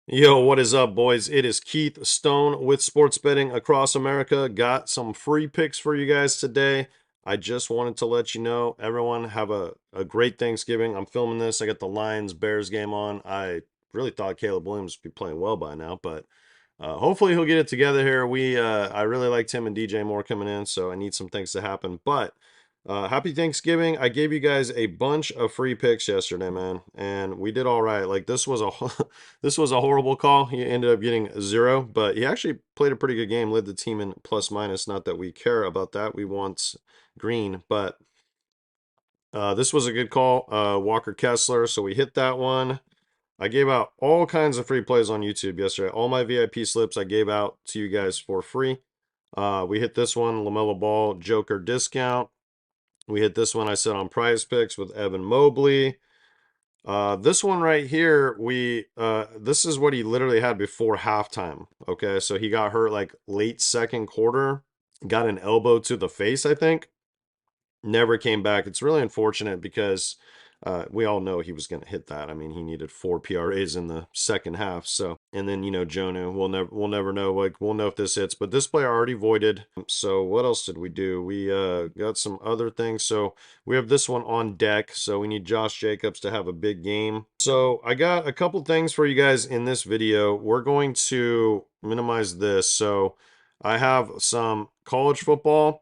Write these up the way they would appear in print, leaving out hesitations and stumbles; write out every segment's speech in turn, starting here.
Yo, what is up, boys? It is Keith Stone with Sports Betting Across America. Got some free picks for you guys today. I just wanted to let you know, everyone have a great Thanksgiving. I'm filming this. I got the Lions Bears game on. I really thought Caleb Williams would be playing well by now, but hopefully he'll get it together here. I really liked him and DJ Moore coming in, so I need some things to happen. But happy Thanksgiving. I gave you guys a bunch of free picks yesterday, man, and we did all right. Like this was a this was a horrible call. He ended up getting 0, but he actually played a pretty good game, led the team in plus minus. Not that we care about that. We want green, but this was a good call. Walker Kessler, so we hit that one. I gave out all kinds of free plays on YouTube yesterday. All my VIP slips I gave out to you guys for free. We hit this one, LaMelo Ball, Joker discount. We hit this one I said on Prizepicks with Evan Mobley. This one right here, this is what he literally had before halftime. Okay, so he got hurt like late second quarter, got an elbow to the face, I think. Never came back. It's really unfortunate because we all know he was going to hit that. I mean, he needed 4 PRAs in the second half. So, and then Jonah, we'll never know. Like we'll know if this hits. But this player already voided. So what else did we do? We got some other things. So we have this one on deck. So we need Josh Jacobs to have a big game. So I got a couple things for you guys in this video. We're going to minimize this. So I have some college football.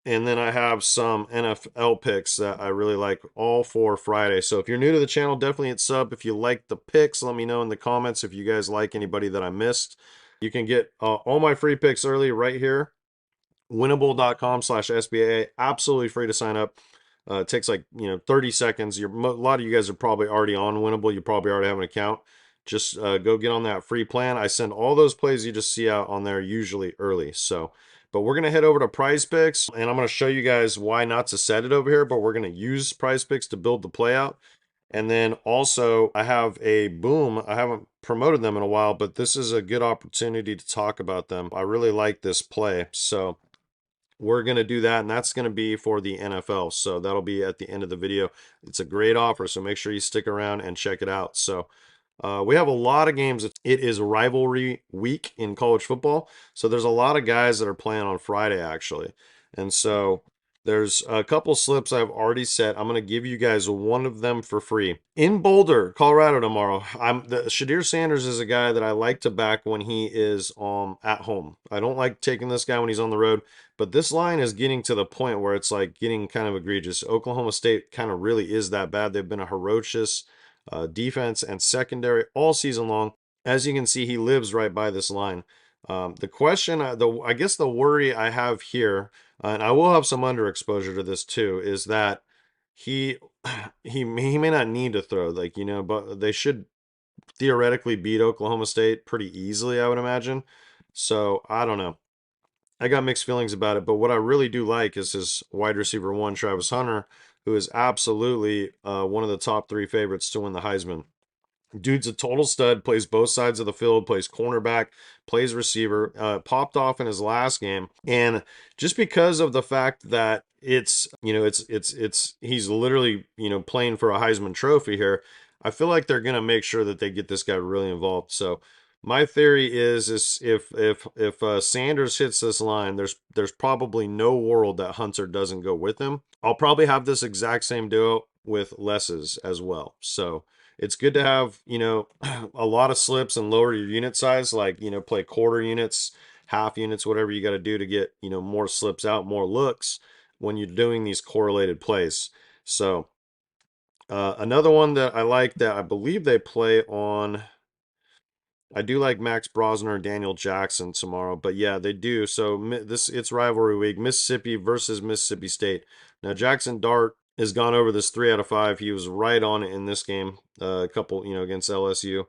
And then I have some NFL picks that I really like, all for Friday. So if you're new to the channel, definitely hit sub. If you like the picks, let me know in the comments if you guys like anybody that I missed. You can get all my free picks early right here. Winnable.com/SBA. Absolutely free to sign up. It takes like 30 seconds. A lot of you guys are probably already on Winnable. You probably already have an account. Just go get on that free plan. I send all those plays you just see out on there usually early. So, but we're gonna head over to Prizepicks, and I'm gonna show you guys why not to set it over here. But we're gonna use Prizepicks to build the play out. And then also, I have a boom. I haven't promoted them in a while, but this is a good opportunity to talk about them. I really like this play. So we're going to do that, and that's going to be for the NFL. So that'll be at the end of the video. It's a great offer, so make sure you stick around and check it out. So we have a lot of games. It is rivalry week in college football, so there's a lot of guys that are playing on Friday, actually. And so there's a couple slips I've already set. I'm going to give you guys one of them for free. In Boulder, Colorado tomorrow, Shadir Sanders is a guy that I like to back when he is at home. I don't like taking this guy when he's on the road, but this line is getting to the point where it's like getting kind of egregious. Oklahoma State kind of really is that bad. They've been a ferocious defense and secondary all season long. As you can see, he lives right by this line. The question, I guess the worry I have here, and I will have some underexposure to this too, is that he he may not need to throw, but they should theoretically beat Oklahoma State pretty easily, I would imagine. So I don't know. I got mixed feelings about it, but what I really do like is his wide receiver one, Travis Hunter, who is absolutely one of the top 3 favorites to win the Heisman. Dude's a total stud, plays both sides of the field, plays cornerback, plays receiver, popped off in his last game. And just because of the fact that he's literally, playing for a Heisman trophy here, I feel like they're going to make sure that they get this guy really involved. So my theory is if Sanders hits this line, there's probably no world that Hunter doesn't go with him. I'll probably have this exact same duo with Les's as well. So it's good to have, a lot of slips and lower your unit size, like, play quarter units, half units, whatever you got to do to get, more slips out, more looks when you're doing these correlated plays. So another one that I like that I believe they play on, I do like Max Brosner, Daniel Jackson tomorrow, but yeah, they do. So it's rivalry week, Mississippi versus Mississippi State. Now Jackson Dart has gone over this 3 out of 5. He was right on it in this game. A couple, against LSU.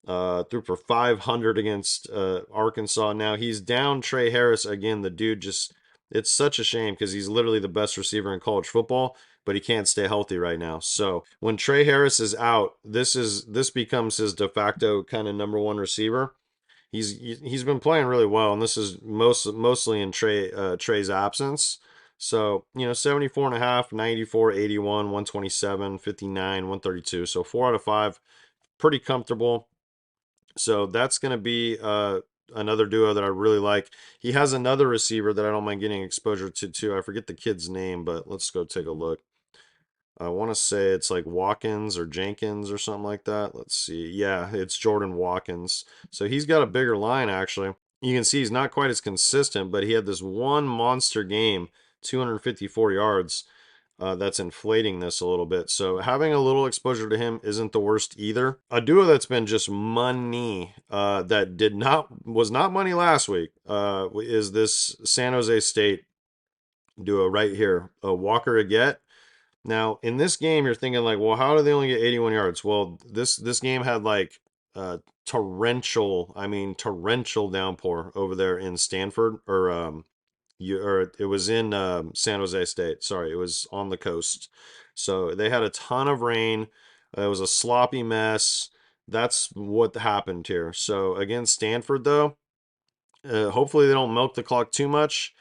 Threw for 500 against Arkansas. Now he's down Trey Harris again. The dude it's such a shame because he's literally the best receiver in college football, but he can't stay healthy right now. So when Trey Harris is out, this becomes his de facto kind of #1 receiver. He's been playing really well, and this is mostly in Trey's absence. So, 74.5, 94, 81, 127, 59, 132. So 4 out of 5, pretty comfortable. So that's going to be another duo that I really like. He has another receiver that I don't mind getting exposure to too. I forget the kid's name, but let's go take a look. I want to say it's like Watkins or Jenkins or something like that. Let's see. Yeah, it's Jordan Watkins. So he's got a bigger line actually. You can see he's not quite as consistent, but he had this one monster game, 254 yards. That's inflating this a little bit. So having a little exposure to him isn't the worst either. A duo that's been just money that did not was not money last week is this San Jose State duo right here. Walker Aget. Now, in this game, you're thinking like, well, how do they only get 81 yards? Well, this game had like torrential downpour over there in Stanford, or it was in San Jose State. Sorry, it was on the coast. So they had a ton of rain. It was a sloppy mess. That's what happened here. So against Stanford, though, hopefully they don't milk the clock too much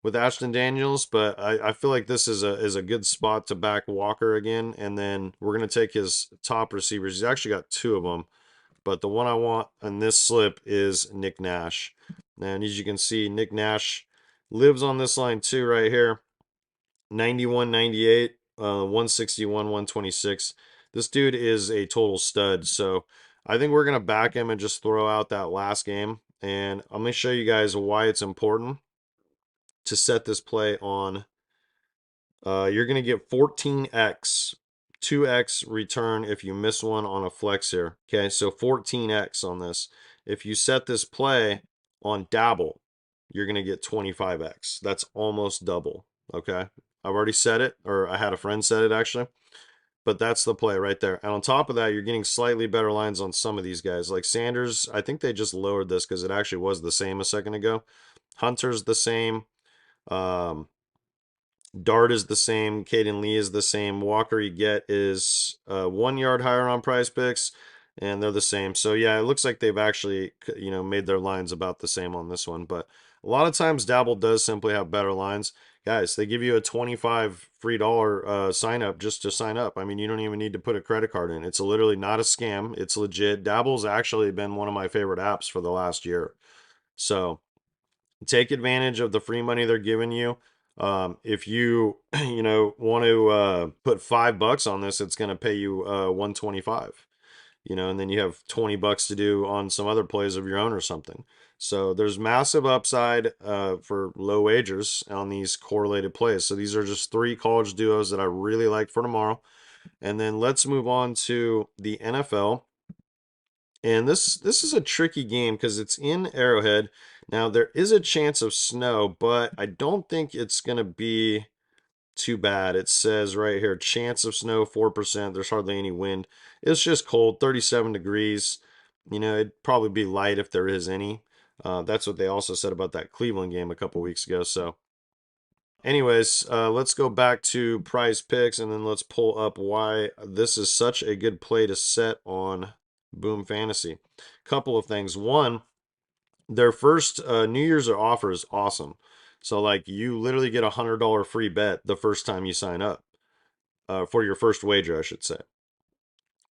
with Ashton Daniels, but I feel like this is a good spot to back Walker again, and then we're gonna take his top receivers. He's actually got two of them, but the one I want on this slip is Nick Nash. And as you can see, Nick Nash lives on this line too, right here. 91, 98, 161, 126. This dude is a total stud. So I think we're gonna back him and just throw out that last game. And I'm gonna show you guys why it's important to set this play on. You're going to get 14x, 2x return if you miss one on a flex here. Okay, so 14x on this. If you set this play on dabble, you're going to get 25x. That's almost double. Okay, I've already said it, or I had a friend set it actually. But that's the play right there. And on top of that, you're getting slightly better lines on some of these guys. Like Sanders, I think they just lowered this because it actually was the same a second ago. Hunter's the same. Um, Dart is the same. Caden Lee is the same. Walker you get is 1 yard higher on Prizepicks, and they're the same. So yeah, it looks like they've actually made their lines about the same on this one. But a lot of times Dabble does simply have better lines. Guys, they give you a 25 free dollar sign up just to sign up. I mean, you don't even need to put a credit card in. It's literally not a scam. It's legit. Dabble's actually been one of my favorite apps for the last year. So take advantage of the free money they're giving you. If you want to put $5 on this, it's going to pay you 125. And then you have 20 bucks to do on some other plays of your own or something. So there's massive upside for low wagers on these correlated plays. So these are just three college duos that I really like for tomorrow. And then let's move on to the NFL. And this is a tricky game because it's in Arrowhead. Now there is a chance of snow, but I don't think it's gonna be too bad. It says right here, chance of snow 4%. There's hardly any wind. It's just cold, 37 degrees. It'd probably be light if there is any. That's what they also said about that Cleveland game a couple weeks ago. So, anyways, let's go back to Prize Picks and then let's pull up why this is such a good play to set on Boom Fantasy. Couple of things. One, their first New Year's offer is awesome. So like you literally get $100 free bet the first time you sign up for your first wager, I should say.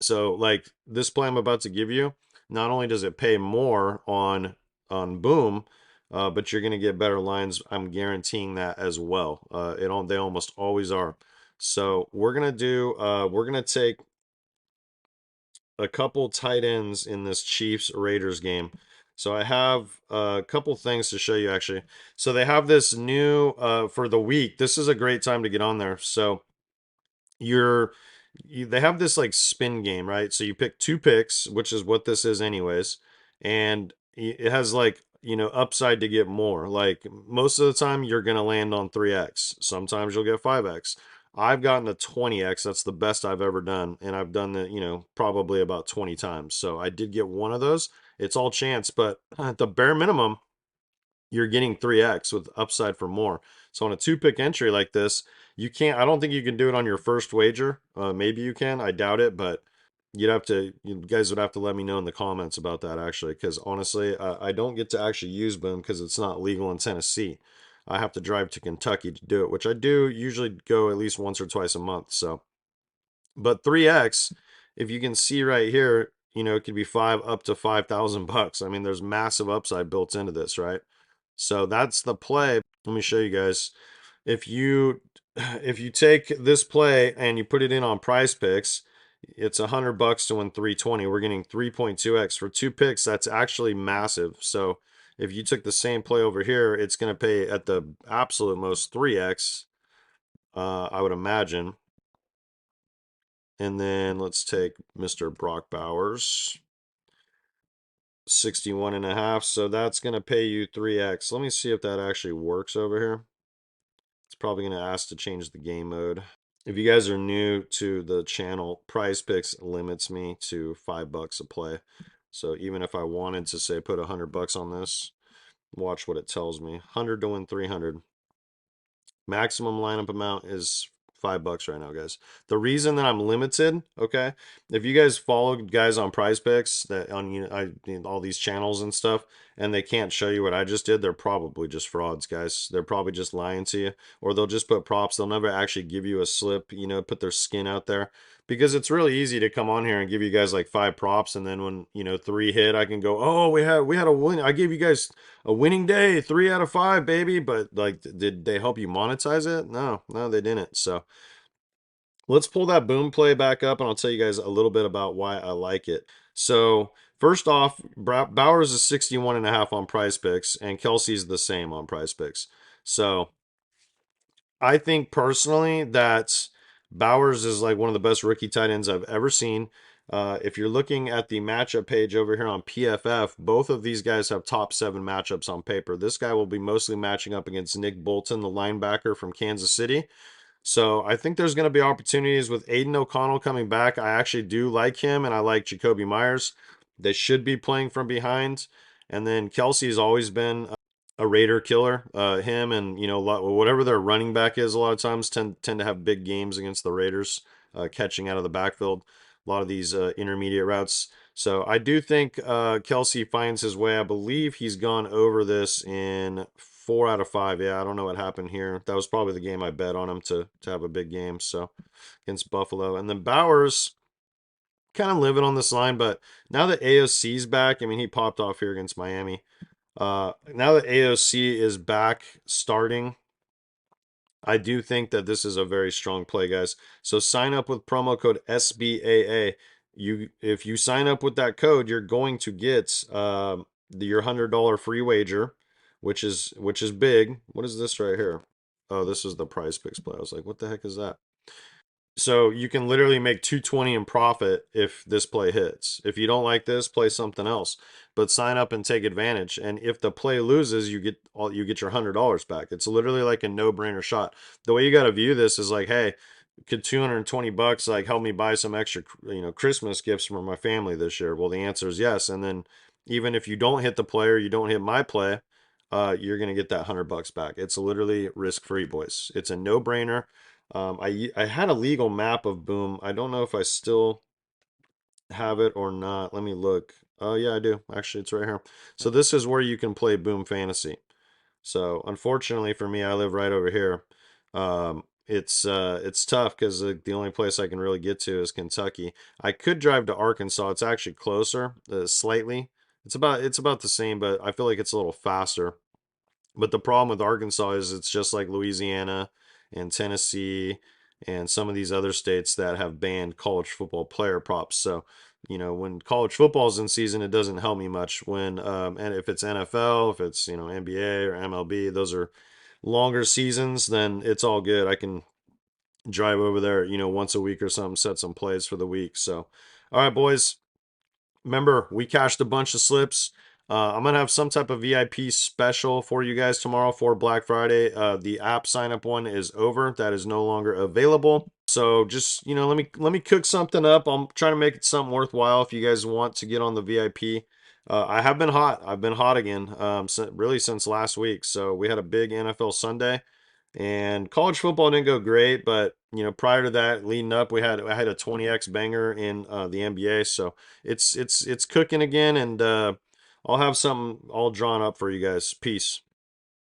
So like this play I'm about to give you, not only does it pay more on Boom, but you're gonna get better lines. I'm guaranteeing that as well. They almost always are. So we're gonna take a couple tight ends in this Chiefs Raiders game. So I have a couple things to show you actually. So they have this new for the week. This is a great time to get on there. So they have this like spin game, right? So you pick two picks, which is what this is anyways, and it has like upside to get more. Like most of the time you're going to land on 3x. Sometimes you'll get 5x. I've gotten a 20x. That's the best I've ever done, and I've done that, probably about 20 times. So I did get one of those. It's all chance, but at the bare minimum, you're getting 3x with upside for more. So on a two pick entry like this, I don't think you can do it on your first wager. Maybe you can. I doubt it, but you guys would have to let me know in the comments about that actually, because honestly, I don't get to actually use Boom because it's not legal in Tennessee. I have to drive to Kentucky to do it, which I do usually go at least once or twice a month. So, but 3x, if you can see right here, it could be five up to $5,000. I mean, there's massive upside built into this, right? So that's the play. Let me show you guys. If you if you take this play and you put it in on Prize Picks, it's $100 to win 320. We're getting 3.2x for 2 picks. That's actually massive. So if you took the same play over here, it's going to pay at the absolute most 3x, I would imagine. And then let's take Mr. Brock Bowers. 61 and a half. So that's going to pay you 3x. Let me see if that actually works over here. It's probably going to ask to change the game mode. If you guys are new to the channel, Prize Picks limits me to $5 a play. So even if I wanted to say put $100 on this, watch what it tells me. 100 to win 300. Maximum lineup amount is $5 right now, guys. The reason that I'm limited, okay, if you guys follow guys on Prize Picks that on all these channels and stuff, and they can't show you what I just did, they're probably just frauds, guys. They're probably just lying to you, or they'll just put props. They'll never actually give you a slip, put their skin out there. Because it's really easy to come on here and give you guys like 5 props, and then when 3 hit, I can go, oh, we had a win. I gave you guys a winning day, 3 out of 5, baby. But like, did they help you monetize it? No, they didn't. So let's pull that boom play back up, and I'll tell you guys a little bit about why I like it. So first off, Bowers is 61 and a half on Prize Picks, and Kelsey's the same on Prize Picks. So I think personally that Bowers is like one of the best rookie tight ends I've ever seen. If you're looking at the matchup page over here on PFF, both of these guys have top 7 matchups on paper. This guy will be mostly matching up against Nick Bolton, the linebacker from Kansas City. So I think there's going to be opportunities with Aiden O'Connell coming back. I actually do like him, and I like Jacoby Myers. They should be playing from behind. And then Kelsey's always been a Raider killer. Him and whatever their running back is, a lot of times tend to have big games against the Raiders, catching out of the backfield. A lot of these intermediate routes. So I do think Kelsey finds his way. I believe he's gone over this in 4 out of 5. Yeah, I don't know what happened here. That was probably the game I bet on him to have a big game. So against Buffalo, and then Bowers kind of living on this line, but now that AOC's back, I mean, he popped off here against Miami. Now that AOC is back starting, I do think that this is a very strong play, guys. So sign up with promo code SBAA. If you sign up with that code, you're going to get your $100 free wager, which is big. What is this right here? Oh, this is the Prize Picks play. I was like, what the heck is that? So you can literally make 220 in profit if this play hits. If you don't like this, play something else. But sign up and take advantage. And if the play loses, you get your $100 back. It's literally like a no-brainer shot. The way you got to view this is like, hey, could $220 like help me buy some extra Christmas gifts for my family this year? Well, the answer is yes. And then even if you don't hit the play or you don't hit my play, you're gonna get that $100 back. It's literally risk-free, boys. It's a no-brainer. I had a legal map of Boom. I don't know if I still have it or not. Let me look. Oh yeah, I do. Actually, it's right here. So this is where you can play Boom Fantasy. So unfortunately for me, I live right over here. It's tough because the only place I can really get to is Kentucky. I could drive to Arkansas. It's actually closer, slightly. It's about the same, but I feel like it's a little faster. But the problem with Arkansas is it's just like Louisiana and Tennessee and some of these other states that have banned college football player props. So, when college football's in season, it doesn't help me much. And if it's NFL, if it's, NBA or MLB, those are longer seasons, then it's all good. I can drive over there, once a week or something, set some plays for the week. So, all right, boys. Remember, we cashed a bunch of slips. I'm gonna have some type of VIP special for you guys tomorrow for Black Friday. The app sign up one is over. That is no longer available. So just let me cook something up. I'm trying to make it something worthwhile. If you guys want to get on the VIP, I have been hot. I've been hot again. Really since last week. So we had a big NFL Sunday. And college football didn't go great, but prior to that, leading up, I had a 20x banger in the NBA. So it's cooking again, and I'll have something all drawn up for you guys. Peace.